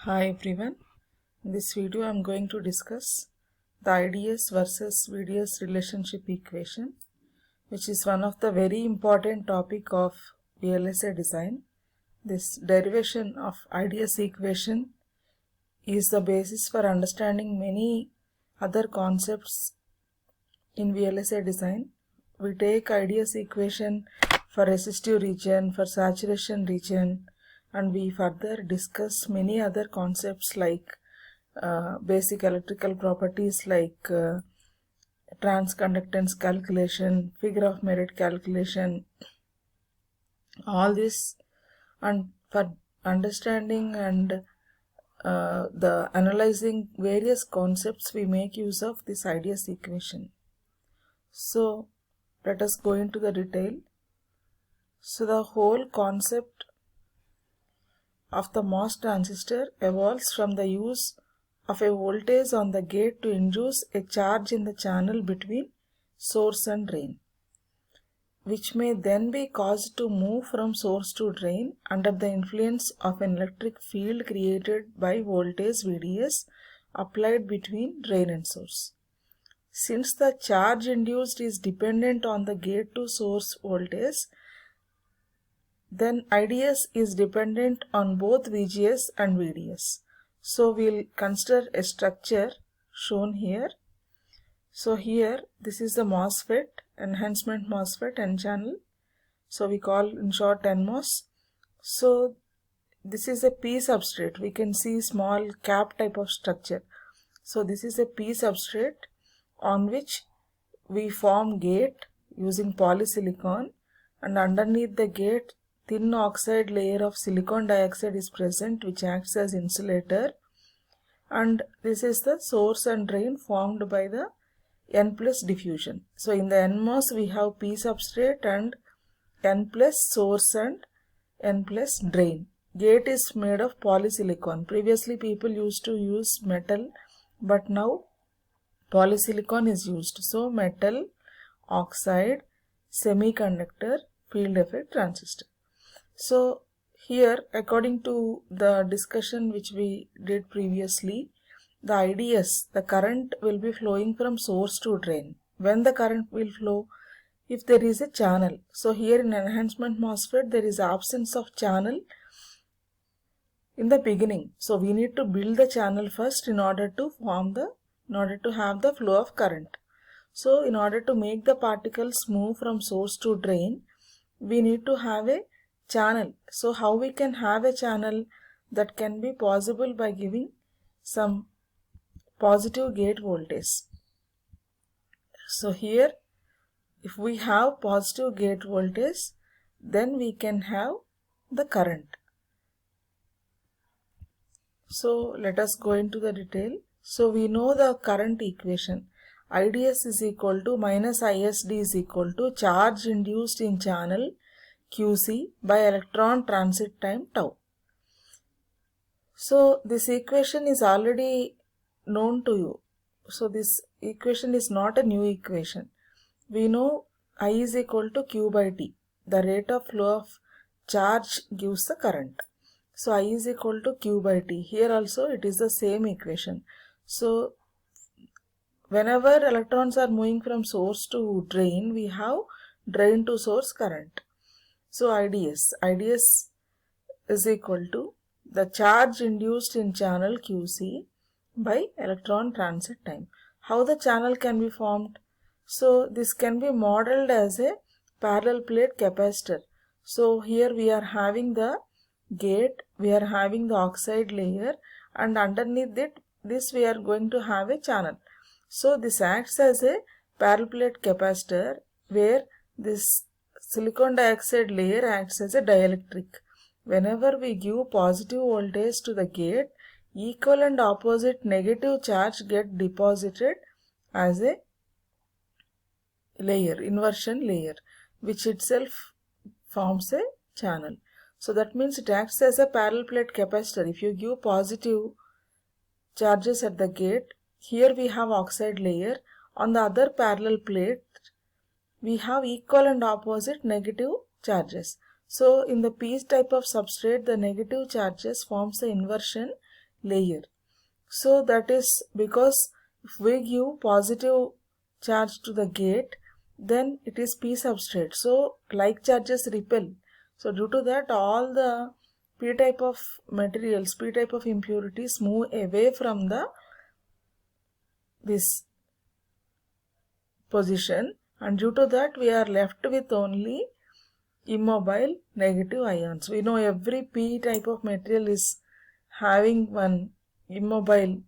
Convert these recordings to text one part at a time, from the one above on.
Hi everyone, in this video I am going to discuss the IDS versus VDS relationship equation, which is one of the very important topic of VLSI design. This derivation of IDS equation is the basis for understanding many other concepts in VLSI design. We take IDS equation for resistive region, for saturation region, and we further discuss many other concepts like basic electrical properties like transconductance calculation, figure of merit calculation, all this, and for understanding and the analyzing various concepts we make use of this IDS equation. So let us go into the detail. So the whole concept of the MOS transistor evolves from the use of a voltage on the gate to induce a charge in the channel between source and drain, which may then be caused to move from source to drain under the influence of an electric field created by voltage VDS applied between drain and source. Since the charge induced is dependent on the gate to source voltage, then IDS is dependent on both VGS and VDS. So we'll consider a structure shown here. So here this is the MOSFET, enhancement MOSFET N channel. So we call in short NMOS. So this is a P substrate. We can see small cap type of structure. So this is a P substrate on which we form gate using polysilicon, and underneath the gate thin oxide layer of silicon dioxide is present, which acts as insulator, and this is the source and drain formed by the N plus diffusion. So in the NMOS we have P substrate and N plus source and N plus drain. Gate is made of polysilicon. Previously people used to use metal, but now polysilicon is used. So metal, oxide, semiconductor, field effect transistor. So here, according to the discussion which we did previously, the IDS, the current will be flowing from source to drain. When the current will flow? If there is a channel. So here in enhancement MOSFET there is absence of channel in the beginning. So we need to build the channel first in order to have the flow of current. So in order to make the particles move from source to drain, we need to have a channel. So how we can have a channel? That can be possible by giving some positive gate voltage. So here if we have positive gate voltage, then we can have the current. So let us go into the detail. So we know the current equation. IDS is equal to minus ISD is equal to charge induced in channel QC by electron transit time tau. So this equation is already known to you. So this equation is not a new equation. We know I is equal to Q by T. The rate of flow of charge gives the current. So I is equal to Q by T. Here also it is the same equation. So whenever electrons are moving from source to drain, we have drain to source current. So IDS is equal to the charge induced in channel QC by electron transit time. How the channel can be formed? So this can be modeled as a parallel plate capacitor. So here we are having the gate, we are having the oxide layer, and underneath this we are going to have a channel. So this acts as a parallel plate capacitor where this silicon dioxide layer acts as a dielectric. Whenever we give positive voltage to the gate, equal and opposite negative charge get deposited as a layer, inversion layer, which itself forms a channel. So that means it acts as a parallel plate capacitor. If you give positive charges at the gate, here we have oxide layer. On the other parallel plate, we have equal and opposite negative charges. So in the P type of substrate, the negative charges forms the inversion layer. So that is because if we give positive charge to the gate, then it is p substrate, so like charges repel. So due to that, all the p type of materials, p type of impurities move away from this position, and due to that we are left with only immobile negative ions. We know every p type of material is having one immobile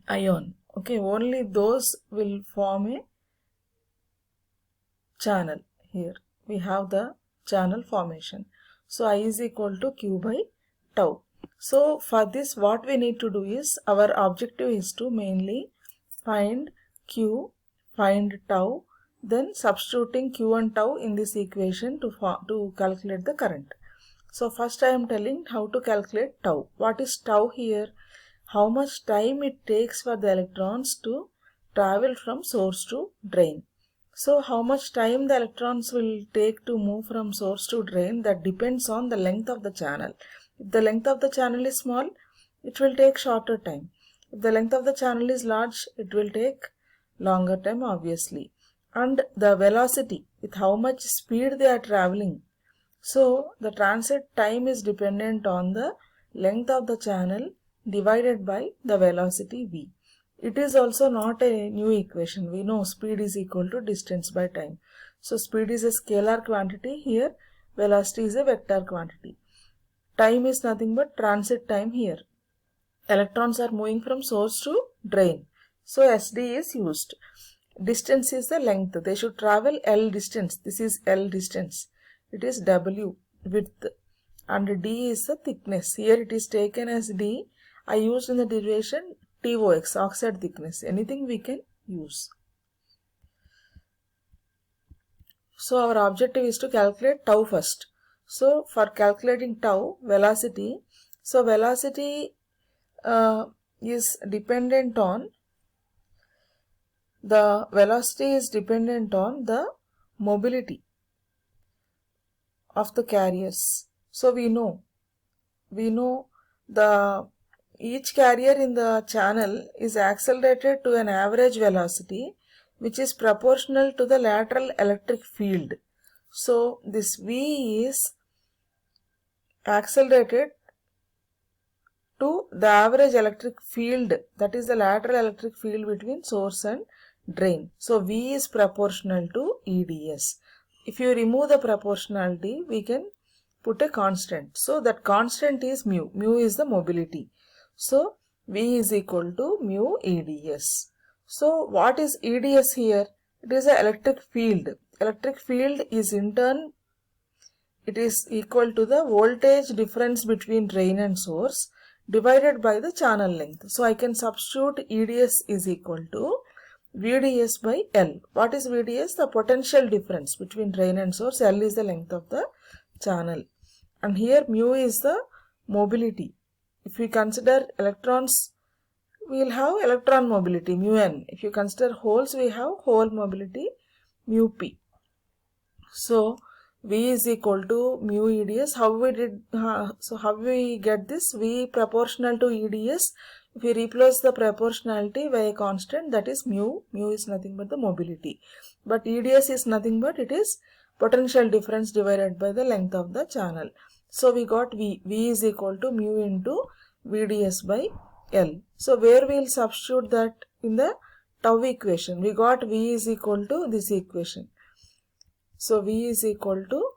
ion. Okay, only those will form a channel. Here we have the channel formation. So I is equal to Q by tau. So for this, what we need to do is, our objective is to mainly find Q, find tau, then substituting Q and tau in this equation to calculate the current. So first I am telling how to calculate tau. What is tau here? How much time it takes for the electrons to travel from source to drain. So how much time the electrons will take to move from source to drain, that depends on the length of the channel. If the length of the channel is small, it will take shorter time. If the length of the channel is large, it will take longer time, obviously. And the velocity, with how much speed they are traveling. So the transit time is dependent on the length of the channel divided by the velocity v. It is also not a new equation. We know speed is equal to distance by time. So speed is a scalar quantity. Here velocity is a vector quantity. Time is nothing but transit time here. Electrons are moving from source to drain. So SD is used. Distance is the length. They should travel L distance. This is L distance. It is W width, and D is the thickness. Here it is taken as D. I used in the derivation TOX, oxide thickness. Anything we can use. So our objective is to calculate tau first. So for calculating tau, velocity. So velocity is dependent on the mobility of the carriers. So we know each carrier in the channel is accelerated to an average velocity which is proportional to the lateral electric field. So this V is accelerated to the average electric field, that is the lateral electric field between source and drain. So V is proportional to EDS. If you remove the proportionality, we can put a constant. So that constant is mu. Mu is the mobility. So V is equal to mu EDS. So what is EDS here? It is an electric field. Electric field is in turn, it is equal to the voltage difference between drain and source divided by the channel length. So I can substitute EDS is equal to VDS by L. What is VDS? The potential difference between drain and source. L is the length of the channel. And here mu is the mobility. If we consider electrons, we will have electron mobility, mu n. If you consider holes, we have hole mobility, mu p. So V is equal to mu EDS. How we get this? V proportional to EDS. If we replace the proportionality by a constant, that is mu. Mu is nothing but the mobility. But EDS is nothing but it is potential difference divided by the length of the channel. So we got V. V is equal to mu into VDS by L. So where we will substitute that in the tau equation? We got V is equal to this equation. So V is equal to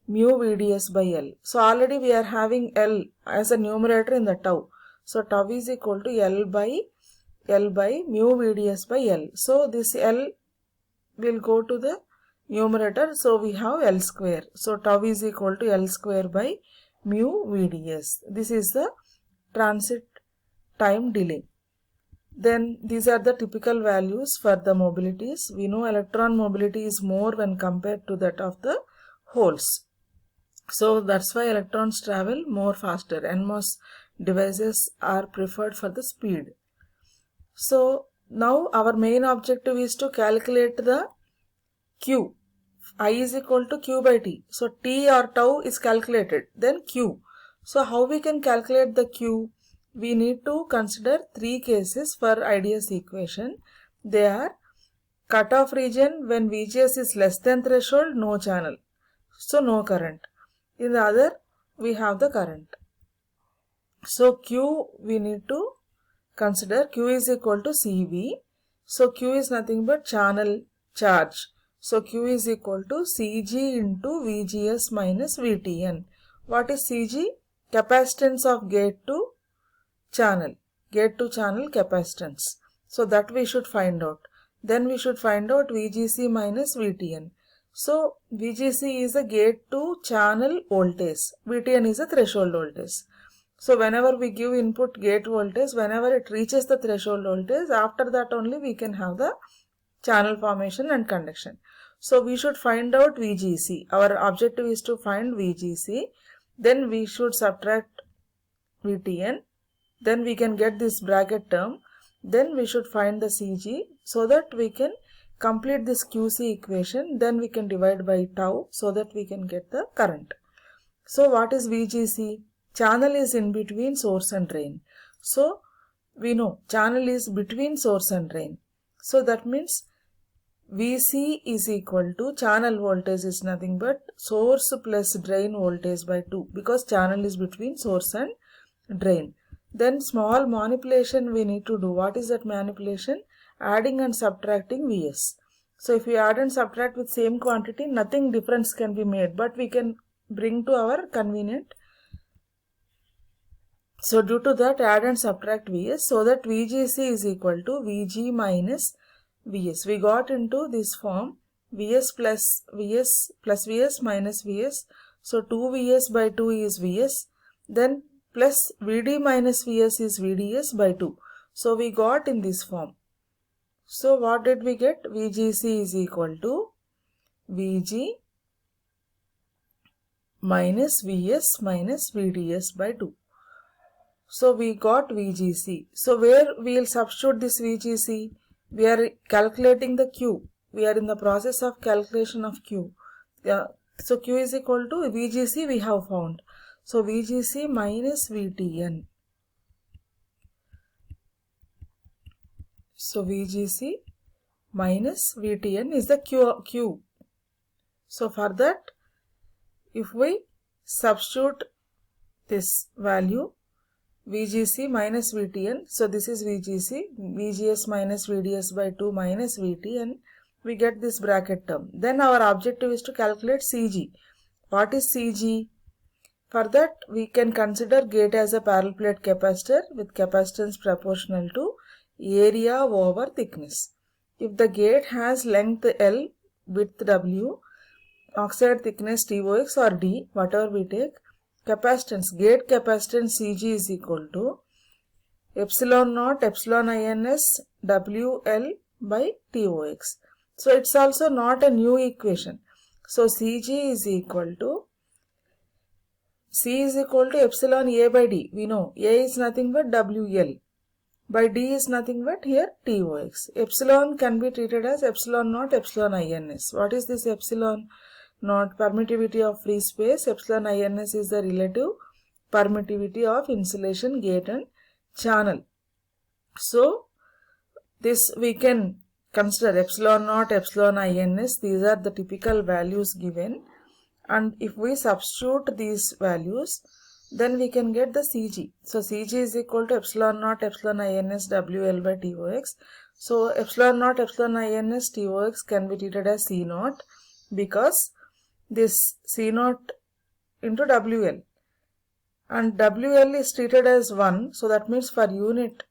mu VDS by L. So already we are having L as a numerator in the tau. So tau is equal to L by mu VDS by L. So this L will go to the numerator. So we have L square. So tau is equal to L square by mu VDS. This is the transit time delay. Then these are the typical values for the mobilities. We know electron mobility is more when compared to that of the holes. So that's why electrons travel more faster. NMOS devices are preferred for the speed. So now our main objective is to calculate the Q. I is equal to Q by T. So T or tau is calculated. Then Q. So how we can calculate the Q? We need to consider three cases for IDS equation. They are cutoff region when VGS is less than threshold, no channel, so no current. In the other, we have the current. So Q we need to consider Q is equal to CV. So Q is nothing but channel charge. So Q is equal to Cg into VGS minus VTN. What is Cg? Capacitance of gate to channel capacitance. So that we should find out. Then we should find out VGC minus VTN. So VGC is the gate to channel voltage. VTN is the threshold voltage. So whenever we give input gate voltage, whenever it reaches the threshold voltage, after that only we can have the channel formation and conduction. So we should find out VGC. Our objective is to find VGC. Then we should subtract VTN. Then we can get this bracket term. Then we should find the CG so that we can complete this QC equation. Then we can divide by tau so that we can get the current. So what is VGC? Channel is in between source and drain. So we know channel is between source and drain. So that means VC is equal to channel voltage is nothing but source plus drain voltage by 2, because channel is between source and drain. Then small manipulation we need to do. What is that manipulation? Adding and subtracting Vs. So if we add and subtract with same quantity, nothing difference can be made, but we can bring to our convenient. So due to that, add and subtract Vs so that VGC is equal to Vg minus Vs. We got into this form Vs plus Vs minus Vs. So 2Vs by 2 is Vs. Then plus Vd minus Vs is Vds by 2. So we got in this form. So what did we get? VGC is equal to Vg minus Vs minus Vds by 2. So we got VGC. So where we will substitute this VGC? We are calculating the Q. We are in the process of calculation of Q. So Q is equal to VGC we have found. So VGC minus VTN. So VGC minus VTN is the Q. So for that, if we substitute this value, VGC minus VTN, so this is VGC, VGS minus VDS by 2 minus VTN, we get this bracket term. Then our objective is to calculate CG. What is CG? For that, we can consider gate as a parallel plate capacitor with capacitance proportional to area over thickness. If the gate has length L, width W, oxide thickness TOX or D, whatever we take, capacitance, gate capacitance CG is equal to epsilon naught epsilon INS WL by TOX. So it's also not a new equation. So CG is equal to C is equal to epsilon A by D. We know A is nothing but WL by D is nothing but here TOX. Epsilon can be treated as epsilon naught epsilon INS. What is this epsilon naught? Permittivity of free space. Epsilon INS is the relative permittivity of insulation, gate and channel. So this we can consider epsilon naught epsilon INS. These are the typical values given. And if we substitute these values, then we can get the CG. So CG is equal to epsilon naught epsilon INS WL by TOX. So epsilon naught epsilon INS TOX can be treated as C naught, because this C naught into WL, and WL is treated as 1. So that means for unit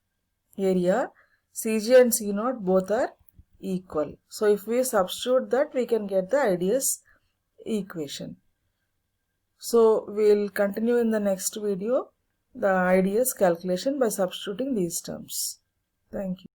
area, CG and C naught both are equal. So if we substitute that, we can get the IDS equation. So we will continue in the next video the IDS calculation by substituting these terms. Thank you.